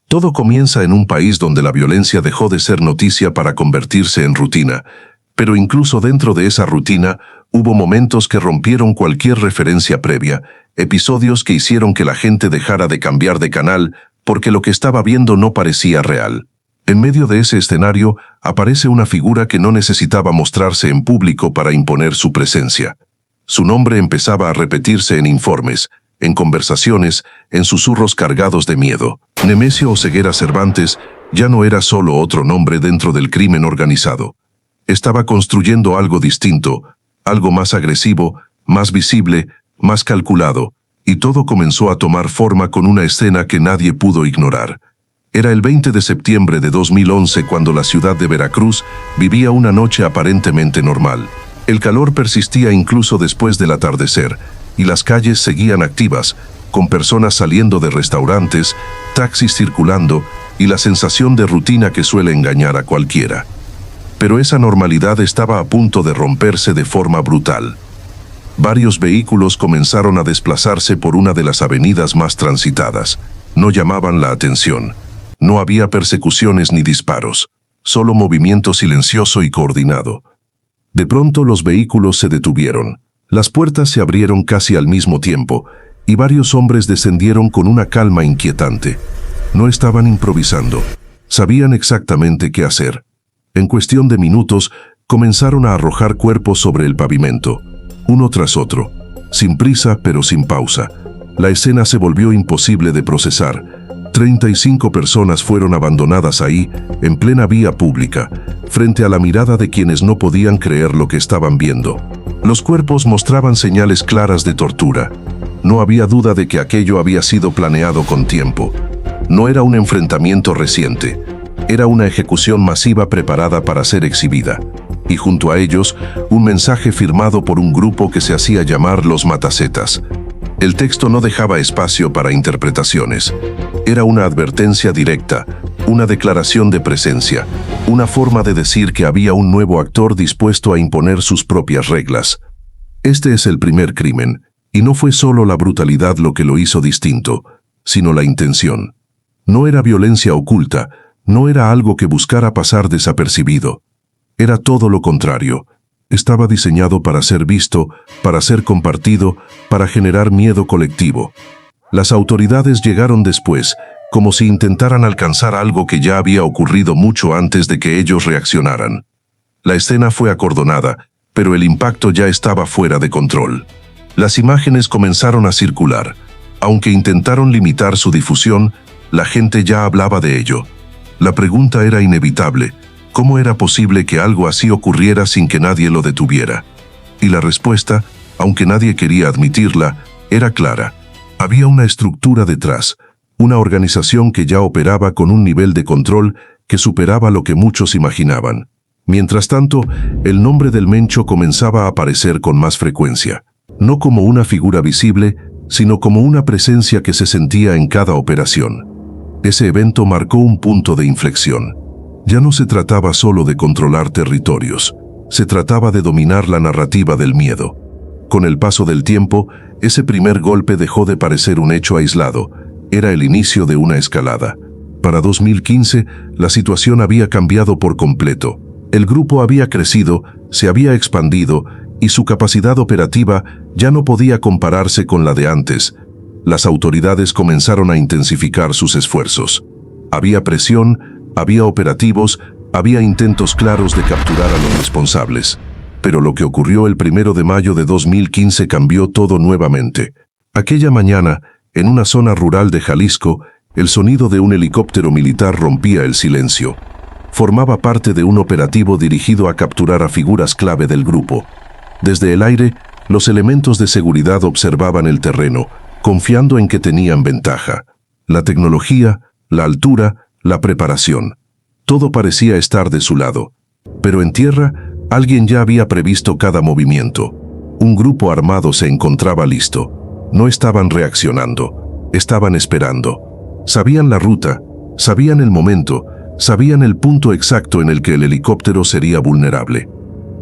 Todo comienza en un país donde la violencia dejó de ser noticia para convertirse en rutina, pero incluso dentro de esa rutina hubo momentos que rompieron cualquier referencia previa, episodios que hicieron que la gente dejara de cambiar de canal porque lo que estaba viendo no parecía real. En medio de ese escenario aparece una figura que no necesitaba mostrarse en público para imponer su presencia. Su nombre empezaba a repetirse en informes, en conversaciones, en susurros cargados de miedo. Nemesio Oseguera Cervantes ya no era solo otro nombre dentro del crimen organizado. Estaba construyendo algo distinto, algo más agresivo, más visible, más calculado, y todo comenzó a tomar forma con una escena que nadie pudo ignorar. Era el 20 de septiembre de 2011 cuando la ciudad de Veracruz vivía una noche aparentemente normal. El calor persistía incluso después del atardecer, y las calles seguían activas, con personas saliendo de restaurantes, taxis circulando y la sensación de rutina que suele engañar a cualquiera. Pero esa normalidad estaba a punto de romperse de forma brutal. Varios vehículos comenzaron a desplazarse por una de las avenidas más transitadas. No llamaban la atención. No había persecuciones ni disparos, solo movimiento silencioso y coordinado. De pronto los vehículos se detuvieron. Las puertas se abrieron casi al mismo tiempo, y varios hombres descendieron con una calma inquietante. No estaban improvisando. Sabían exactamente qué hacer. En cuestión de minutos, comenzaron a arrojar cuerpos sobre el pavimento, uno tras otro, sin prisa pero sin pausa. La escena se volvió imposible de procesar. 35 personas fueron abandonadas ahí, en plena vía pública, frente a la mirada de quienes no podían creer lo que estaban viendo. Los cuerpos mostraban señales claras de tortura. No había duda de que aquello había sido planeado con tiempo. No era un enfrentamiento reciente. Era una ejecución masiva preparada para ser exhibida. Y junto a ellos, un mensaje firmado por un grupo que se hacía llamar los Matacetas. El texto no dejaba espacio para interpretaciones. Era una advertencia directa, una declaración de presencia, una forma de decir que había un nuevo actor dispuesto a imponer sus propias reglas. Este es el primer crimen, y no fue solo la brutalidad lo que lo hizo distinto, sino la intención. No era violencia oculta, no era algo que buscara pasar desapercibido. Era todo lo contrario. Estaba diseñado para ser visto, para ser compartido, para generar miedo colectivo. Las autoridades llegaron después, como si intentaran alcanzar algo que ya había ocurrido mucho antes de que ellos reaccionaran. La escena fue acordonada, pero el impacto ya estaba fuera de control. Las imágenes comenzaron a circular. Aunque intentaron limitar su difusión, la gente ya hablaba de ello. La pregunta era inevitable. ¿Cómo era posible que algo así ocurriera sin que nadie lo detuviera? Y la respuesta, aunque nadie quería admitirla, era clara. Había una estructura detrás, una organización que ya operaba con un nivel de control que superaba lo que muchos imaginaban. Mientras tanto, el nombre del Mencho comenzaba a aparecer con más frecuencia, no como una figura visible, sino como una presencia que se sentía en cada operación. Ese evento marcó un punto de inflexión. Ya no se trataba solo de controlar territorios, se trataba de dominar la narrativa del miedo. Con el paso del tiempo, ese primer golpe dejó de parecer un hecho aislado, era el inicio de una escalada. Para 2015, la situación había cambiado por completo. El grupo había crecido, se había expandido, y su capacidad operativa ya no podía compararse con la de antes. Las autoridades comenzaron a intensificar sus esfuerzos. Había presión, había operativos, había intentos claros de capturar a los responsables. Pero lo que ocurrió el 1 de mayo de 2015 cambió todo nuevamente. Aquella mañana, en una zona rural de Jalisco, el sonido de un helicóptero militar rompía el silencio. Formaba parte de un operativo dirigido a capturar a figuras clave del grupo. Desde el aire, los elementos de seguridad observaban el terreno, confiando en que tenían ventaja. La tecnología, la altura, la preparación. Todo parecía estar de su lado. Pero en tierra, alguien ya había previsto cada movimiento. Un grupo armado se encontraba listo. No estaban reaccionando, estaban esperando. Sabían la ruta, sabían el momento, sabían el punto exacto en el que el helicóptero sería vulnerable.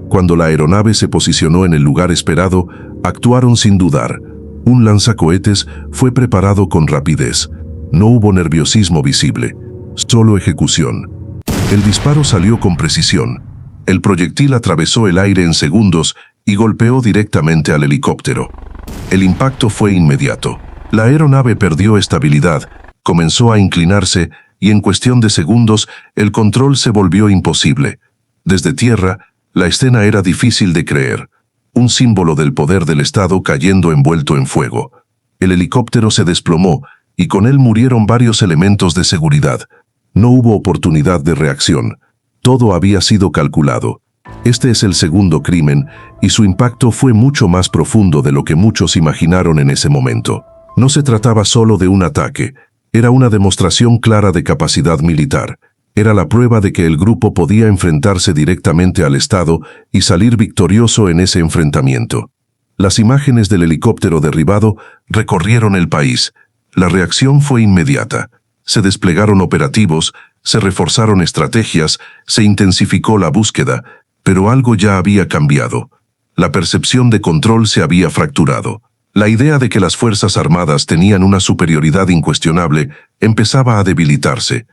Cuando la aeronave se posicionó en el lugar esperado, actuaron sin dudar. Un lanzacohetes fue preparado con rapidez. No hubo nerviosismo visible, solo ejecución. El disparo salió con precisión. El proyectil atravesó el aire en segundos y golpeó directamente al helicóptero. El impacto fue inmediato. La aeronave perdió estabilidad, comenzó a inclinarse y en cuestión de segundos el control se volvió imposible. Desde tierra, la escena era difícil de creer. Un símbolo del poder del Estado cayendo envuelto en fuego. El helicóptero se desplomó y con él murieron varios elementos de seguridad. No hubo oportunidad de reacción. Todo había sido calculado. Este es el segundo crimen y su impacto fue mucho más profundo de lo que muchos imaginaron en ese momento. No se trataba solo de un ataque, era una demostración clara de capacidad militar. Era la prueba de que el grupo podía enfrentarse directamente al Estado y salir victorioso en ese enfrentamiento. Las imágenes del helicóptero derribado recorrieron el país. La reacción fue inmediata. Se desplegaron operativos, se reforzaron estrategias, se intensificó la búsqueda, pero algo ya había cambiado. La percepción de control se había fracturado. La idea de que las Fuerzas Armadas tenían una superioridad incuestionable empezaba a debilitarse.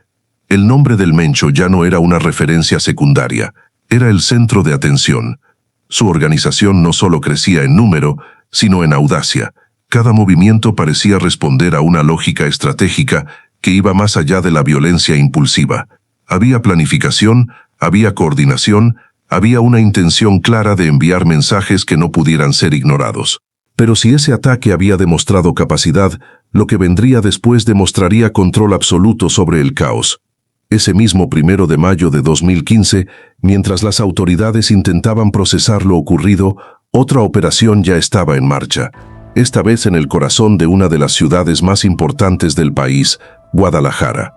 El nombre del Mencho ya no era una referencia secundaria, era el centro de atención. Su organización no solo crecía en número, sino en audacia. Cada movimiento parecía responder a una lógica estratégica que iba más allá de la violencia impulsiva. Había planificación, había coordinación, había una intención clara de enviar mensajes que no pudieran ser ignorados. Pero si ese ataque había demostrado capacidad, lo que vendría después demostraría control absoluto sobre el caos. Ese mismo 1 de mayo de 2015, mientras las autoridades intentaban procesar lo ocurrido, otra operación ya estaba en marcha. Esta vez en el corazón de una de las ciudades más importantes del país, Guadalajara.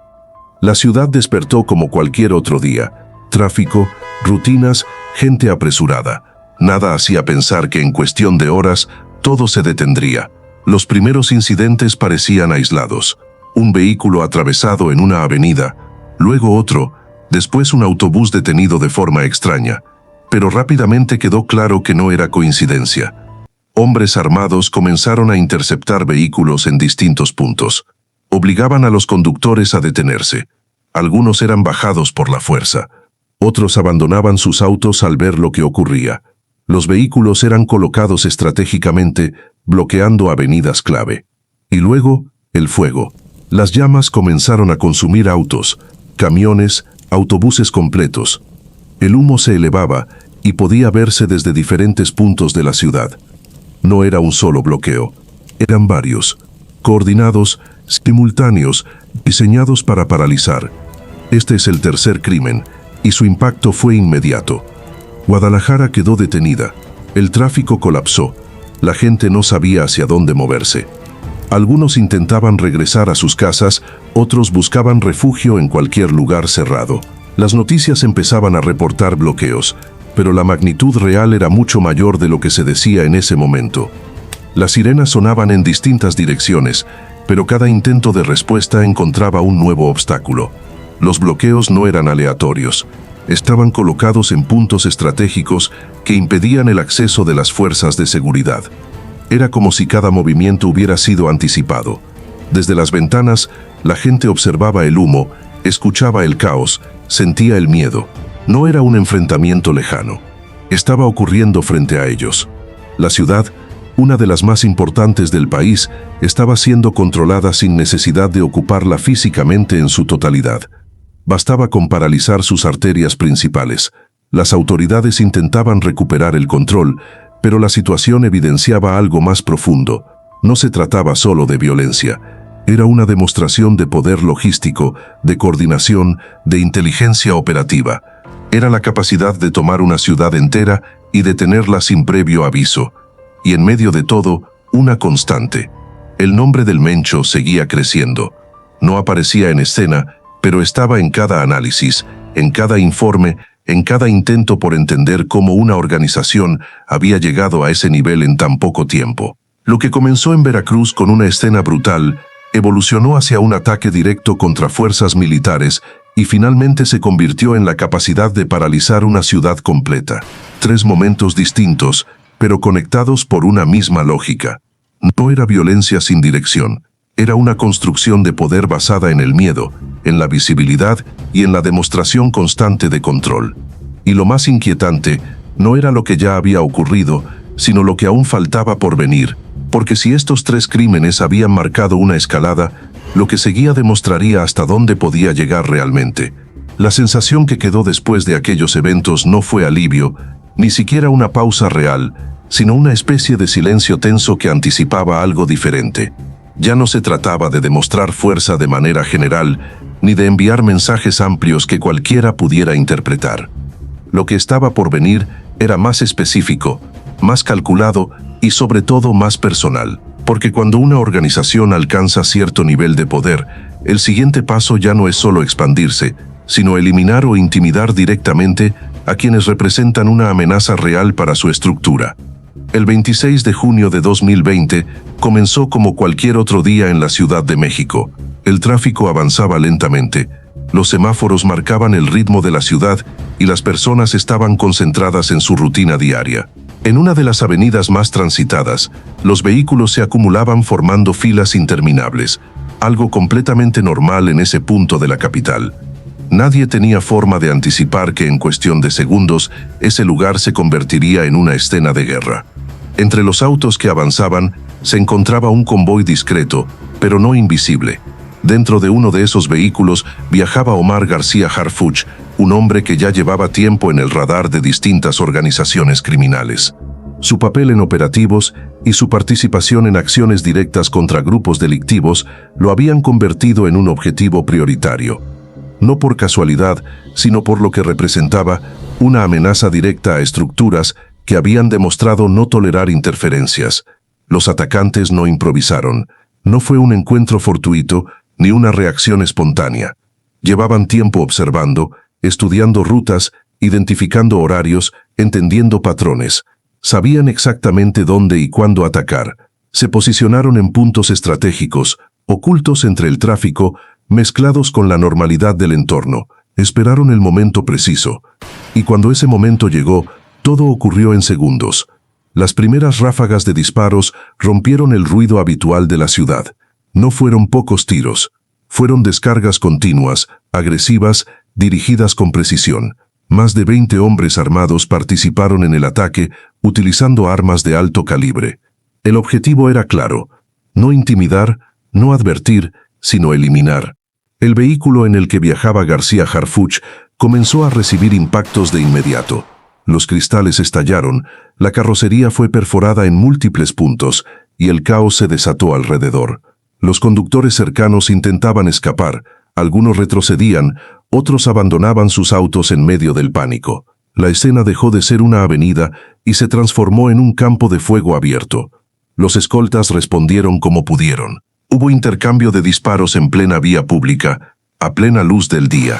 La ciudad despertó como cualquier otro día. Tráfico, rutinas, gente apresurada. Nada hacía pensar que en cuestión de horas todo se detendría. Los primeros incidentes parecían aislados. Un vehículo atravesado en una avenida, luego otro, después un autobús detenido de forma extraña. Pero rápidamente quedó claro que no era coincidencia. Hombres armados comenzaron a interceptar vehículos en distintos puntos. Obligaban a los conductores a detenerse. Algunos eran bajados por la fuerza. Otros abandonaban sus autos al ver lo que ocurría. Los vehículos eran colocados estratégicamente, bloqueando avenidas clave. Y luego, el fuego. Las llamas comenzaron a consumir autos, camiones, autobuses completos. El humo se elevaba y podía verse desde diferentes puntos de la ciudad. No era un solo bloqueo, eran varios, coordinados, simultáneos, diseñados para paralizar. Este es el tercer crimen, y su impacto fue inmediato. Guadalajara quedó detenida, el tráfico colapsó, la gente no sabía hacia dónde moverse. Algunos intentaban regresar a sus casas, otros buscaban refugio en cualquier lugar cerrado. Las noticias empezaban a reportar bloqueos, pero la magnitud real era mucho mayor de lo que se decía en ese momento. Las sirenas sonaban en distintas direcciones, pero cada intento de respuesta encontraba un nuevo obstáculo. Los bloqueos no eran aleatorios. Estaban colocados en puntos estratégicos que impedían el acceso de las fuerzas de seguridad. Era como si cada movimiento hubiera sido anticipado. Desde las ventanas, la gente observaba el humo, escuchaba el caos, sentía el miedo. No era un enfrentamiento lejano. Estaba ocurriendo frente a ellos. La ciudad, una de las más importantes del país, estaba siendo controlada sin necesidad de ocuparla físicamente en su totalidad. Bastaba con paralizar sus arterias principales. Las autoridades intentaban recuperar el control, pero la situación evidenciaba algo más profundo. No se trataba solo de violencia. Era una demostración de poder logístico, de coordinación, de inteligencia operativa. Era la capacidad de tomar una ciudad entera y detenerla sin previo aviso. Y en medio de todo, una constante. El nombre del Mencho seguía creciendo. No aparecía en escena, pero estaba en cada análisis, en cada informe, en cada intento por entender cómo una organización había llegado a ese nivel en tan poco tiempo. Lo que comenzó en Veracruz con una escena brutal, evolucionó hacia un ataque directo contra fuerzas militares y finalmente se convirtió en la capacidad de paralizar una ciudad completa. 3 momentos distintos, pero conectados por una misma lógica. No era violencia sin dirección, Era una construcción de poder basada en el miedo, en la visibilidad y en la demostración constante de control. Y lo más inquietante no era lo que ya había ocurrido, sino lo que aún faltaba por venir, porque si estos 3 crímenes habían marcado una escalada, lo que seguía demostraría hasta dónde podía llegar realmente. La sensación que quedó después de aquellos eventos no fue alivio, ni siquiera una pausa real, sino una especie de silencio tenso que anticipaba algo diferente. Ya no se trataba de demostrar fuerza de manera general, ni de enviar mensajes amplios que cualquiera pudiera interpretar. Lo que estaba por venir era más específico, más calculado y sobre todo más personal. Porque cuando una organización alcanza cierto nivel de poder, el siguiente paso ya no es solo expandirse, sino eliminar o intimidar directamente a quienes representan una amenaza real para su estructura. El 26 de junio de 2020 comenzó como cualquier otro día en la Ciudad de México. El tráfico avanzaba lentamente, los semáforos marcaban el ritmo de la ciudad y las personas estaban concentradas en su rutina diaria. En una de las avenidas más transitadas, los vehículos se acumulaban formando filas interminables, algo completamente normal en ese punto de la capital. Nadie tenía forma de anticipar que en cuestión de segundos ese lugar se convertiría en una escena de guerra. Entre los autos que avanzaban se encontraba un convoy discreto, pero no invisible. Dentro de uno de esos vehículos viajaba Omar García Harfuch, un hombre que ya llevaba tiempo en el radar de distintas organizaciones criminales. Su papel en operativos y su participación en acciones directas contra grupos delictivos lo habían convertido en un objetivo prioritario. No por casualidad, sino por lo que representaba una amenaza directa a estructuras que habían demostrado no tolerar interferencias. Los atacantes no improvisaron. No fue un encuentro fortuito ni una reacción espontánea. Llevaban tiempo observando, estudiando rutas, identificando horarios, entendiendo patrones. Sabían exactamente dónde y cuándo atacar. Se posicionaron en puntos estratégicos, ocultos entre el tráfico, mezclados con la normalidad del entorno. Esperaron el momento preciso. Y cuando ese momento llegó, todo ocurrió en segundos. Las primeras ráfagas de disparos rompieron el ruido habitual de la ciudad. No fueron pocos tiros. Fueron descargas continuas, agresivas, dirigidas con precisión. Más de 20 hombres armados participaron en el ataque, utilizando armas de alto calibre. El objetivo era claro: no intimidar, no advertir, sino eliminar. El vehículo en el que viajaba García Harfuch comenzó a recibir impactos de inmediato. Los cristales estallaron, la carrocería fue perforada en múltiples puntos y el caos se desató alrededor. Los conductores cercanos intentaban escapar, algunos retrocedían, otros abandonaban sus autos en medio del pánico. La escena dejó de ser una avenida y se transformó en un campo de fuego abierto. Los escoltas respondieron como pudieron. Hubo intercambio de disparos en plena vía pública, a plena luz del día.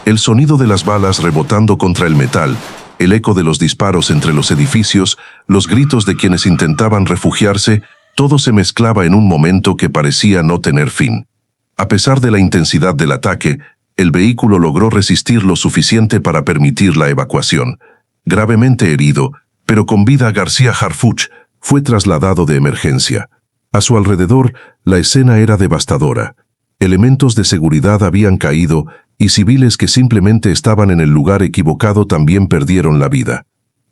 El sonido de las balas rebotando contra el metal, el eco de los disparos entre los edificios, los gritos de quienes intentaban refugiarse, todo se mezclaba en un momento que parecía no tener fin. A pesar de la intensidad del ataque, el vehículo logró resistir lo suficiente para permitir la evacuación. Gravemente herido, pero con vida, García Harfuch fue trasladado de emergencia. A su alrededor, la escena era devastadora. Elementos de seguridad habían caído y civiles que simplemente estaban en el lugar equivocado también perdieron la vida.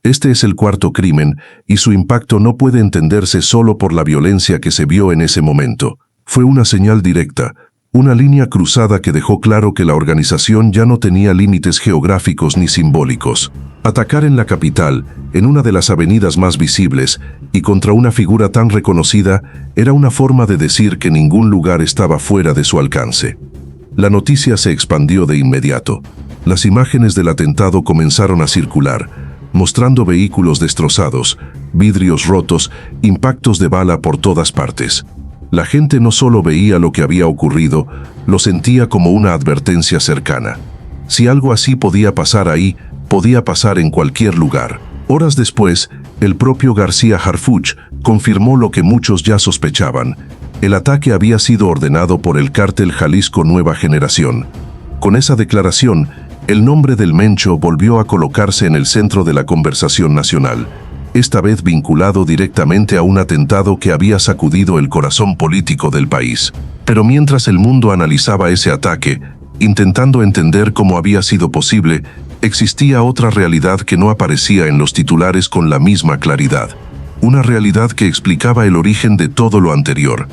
Este es el cuarto crimen, y su impacto no puede entenderse solo por la violencia que se vio en ese momento. Fue una señal directa, una línea cruzada que dejó claro que la organización ya no tenía límites geográficos ni simbólicos. Atacar en la capital, en una de las avenidas más visibles, y contra una figura tan reconocida, era una forma de decir que ningún lugar estaba fuera de su alcance. La noticia se expandió de inmediato. Las imágenes del atentado comenzaron a circular, mostrando vehículos destrozados, vidrios rotos, impactos de bala por todas partes. La gente no solo veía lo que había ocurrido, lo sentía como una advertencia cercana. Si algo así podía pasar ahí, podía pasar en cualquier lugar. Horas después, el propio García Harfuch confirmó lo que muchos ya sospechaban. El ataque había sido ordenado por el cártel Jalisco Nueva Generación. Con esa declaración, el nombre del Mencho volvió a colocarse en el centro de la conversación nacional. esta vez vinculado directamente a un atentado que había sacudido el corazón político del país. Pero mientras el mundo analizaba ese ataque, intentando entender cómo había sido posible, existía otra realidad que no aparecía en los titulares con la misma claridad. Una realidad que explicaba el origen de todo lo anterior,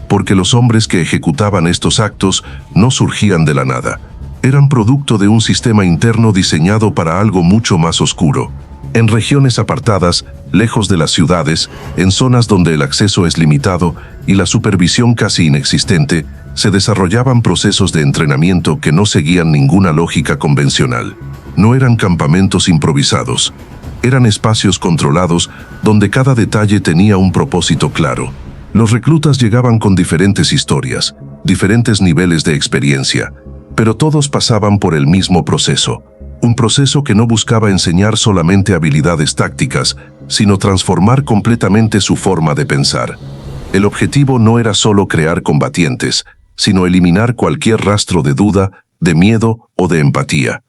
porque los hombres que ejecutaban estos actos no surgían de la nada. Eran producto de un sistema interno diseñado para algo mucho más oscuro. En regiones apartadas, lejos de las ciudades, en zonas donde el acceso es limitado y la supervisión casi inexistente, se desarrollaban procesos de entrenamiento que no seguían ninguna lógica convencional. No eran campamentos improvisados. Eran espacios controlados donde cada detalle tenía un propósito claro. Los reclutas llegaban con diferentes historias, diferentes niveles de experiencia, pero todos pasaban por el mismo proceso. Un proceso que no buscaba enseñar solamente habilidades tácticas, sino transformar completamente su forma de pensar. El objetivo no era solo crear combatientes, sino eliminar cualquier rastro de duda, de miedo o de empatía.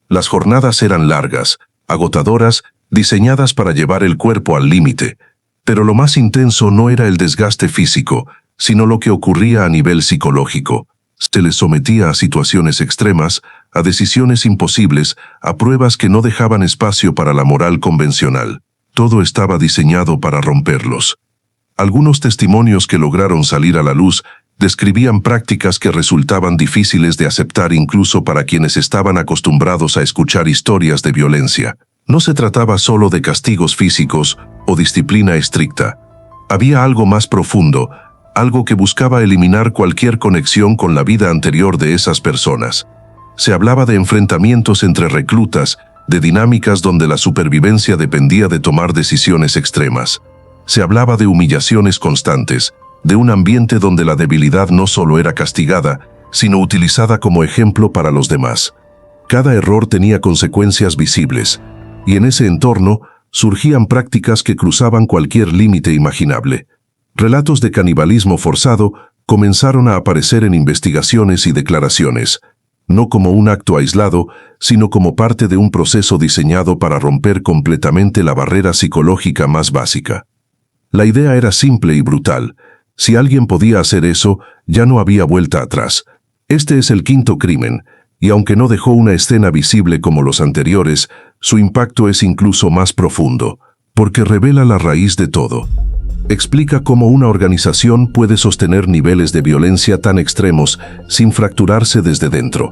Las jornadas eran largas, agotadoras, diseñadas para llevar el cuerpo al límite, pero lo más intenso no era el desgaste físico, sino lo que ocurría a nivel psicológico. Se les sometía a situaciones extremas, a decisiones imposibles, a pruebas que no dejaban espacio para la moral convencional. Todo estaba diseñado para romperlos. Algunos testimonios que lograron salir a la luz describían prácticas que resultaban difíciles de aceptar incluso para quienes estaban acostumbrados a escuchar historias de violencia. No se trataba solo de castigos físicos o disciplina estricta. Había algo más profundo, algo que buscaba eliminar cualquier conexión con la vida anterior de esas personas. Se hablaba de enfrentamientos entre reclutas, de dinámicas donde la supervivencia dependía de tomar decisiones extremas. Se hablaba de humillaciones constantes, de un ambiente donde la debilidad no solo era castigada, sino utilizada como ejemplo para los demás. Cada error tenía consecuencias visibles, y en ese entorno surgían prácticas que cruzaban cualquier límite imaginable. Relatos de canibalismo forzado comenzaron a aparecer en investigaciones y declaraciones, no como un acto aislado, sino como parte de un proceso diseñado para romper completamente la barrera psicológica más básica. La idea era simple y brutal. Si alguien podía hacer eso, ya no había vuelta atrás. Este es el quinto crimen, y aunque no dejó una escena visible como los anteriores, su impacto es incluso más profundo, porque revela la raíz de todo. Explica cómo una organización puede sostener niveles de violencia tan extremos sin fracturarse desde dentro.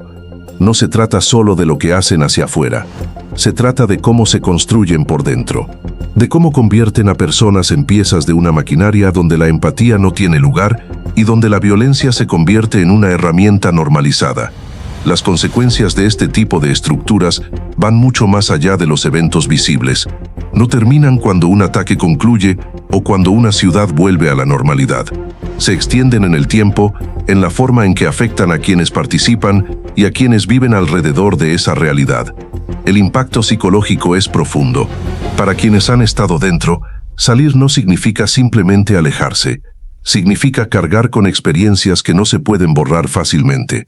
No se trata solo de lo que hacen hacia afuera, se trata de cómo se construyen por dentro, de cómo convierten a personas en piezas de una maquinaria donde la empatía no tiene lugar y donde la violencia se convierte en una herramienta normalizada. Las consecuencias de este tipo de estructuras van mucho más allá de los eventos visibles. No terminan cuando un ataque concluye o cuando una ciudad vuelve a la normalidad. Se extienden en el tiempo, en la forma en que afectan a quienes participan y a quienes viven alrededor de esa realidad. El impacto psicológico es profundo. Para quienes han estado dentro, salir no significa simplemente alejarse. Significa cargar con experiencias que no se pueden borrar fácilmente.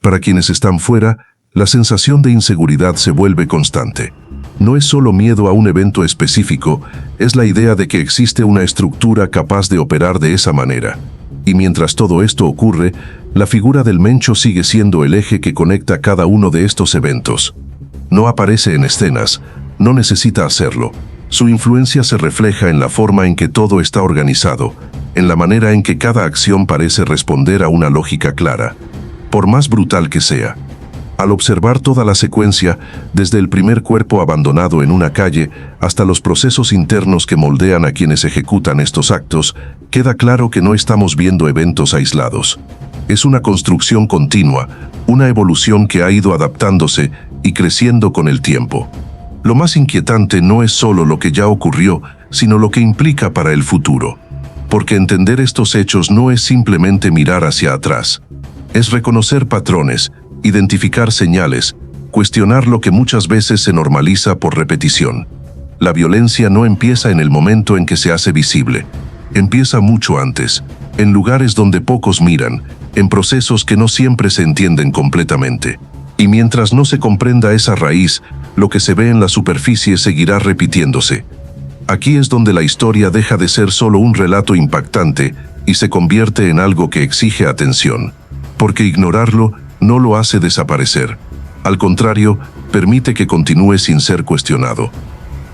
Para quienes están fuera, la sensación de inseguridad se vuelve constante. No es solo miedo a un evento específico, es la idea de que existe una estructura capaz de operar de esa manera. Y mientras todo esto ocurre, la figura del Mencho sigue siendo el eje que conecta cada uno de estos eventos. No aparece en escenas, no necesita hacerlo. Su influencia se refleja en la forma en que todo está organizado, en la manera en que cada acción parece responder a una lógica clara, por más brutal que sea. Al observar toda la secuencia, desde el primer cuerpo abandonado en una calle hasta los procesos internos que moldean a quienes ejecutan estos actos, queda claro que no estamos viendo eventos aislados. Es una construcción continua, una evolución que ha ido adaptándose y creciendo con el tiempo. Lo más inquietante no es solo lo que ya ocurrió, sino lo que implica para el futuro. Porque entender estos hechos no es simplemente mirar hacia atrás. Es reconocer patrones, identificar señales, cuestionar lo que muchas veces se normaliza por repetición. La violencia no empieza en el momento en que se hace visible. Empieza mucho antes, en lugares donde pocos miran, en procesos que no siempre se entienden completamente. Y mientras no se comprenda esa raíz, lo que se ve en la superficie seguirá repitiéndose. Aquí es donde la historia deja de ser solo un relato impactante y se convierte en algo que exige atención, porque ignorarlo no lo hace desaparecer. Al contrario, permite que continúe sin ser cuestionado.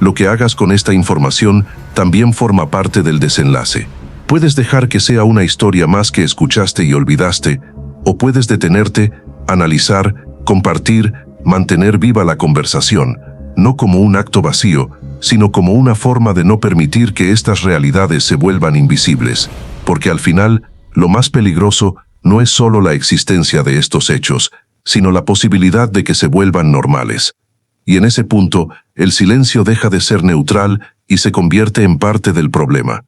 Lo que hagas con esta información también forma parte del desenlace. Puedes dejar que sea una historia más que escuchaste y olvidaste, o puedes detenerte, analizar, compartir, mantener viva la conversación, no como un acto vacío, sino como una forma de no permitir que estas realidades se vuelvan invisibles, porque al final, lo más peligroso no es solo la existencia de estos hechos, sino la posibilidad de que se vuelvan normales. Y en ese punto, el silencio deja de ser neutral y se convierte en parte del problema.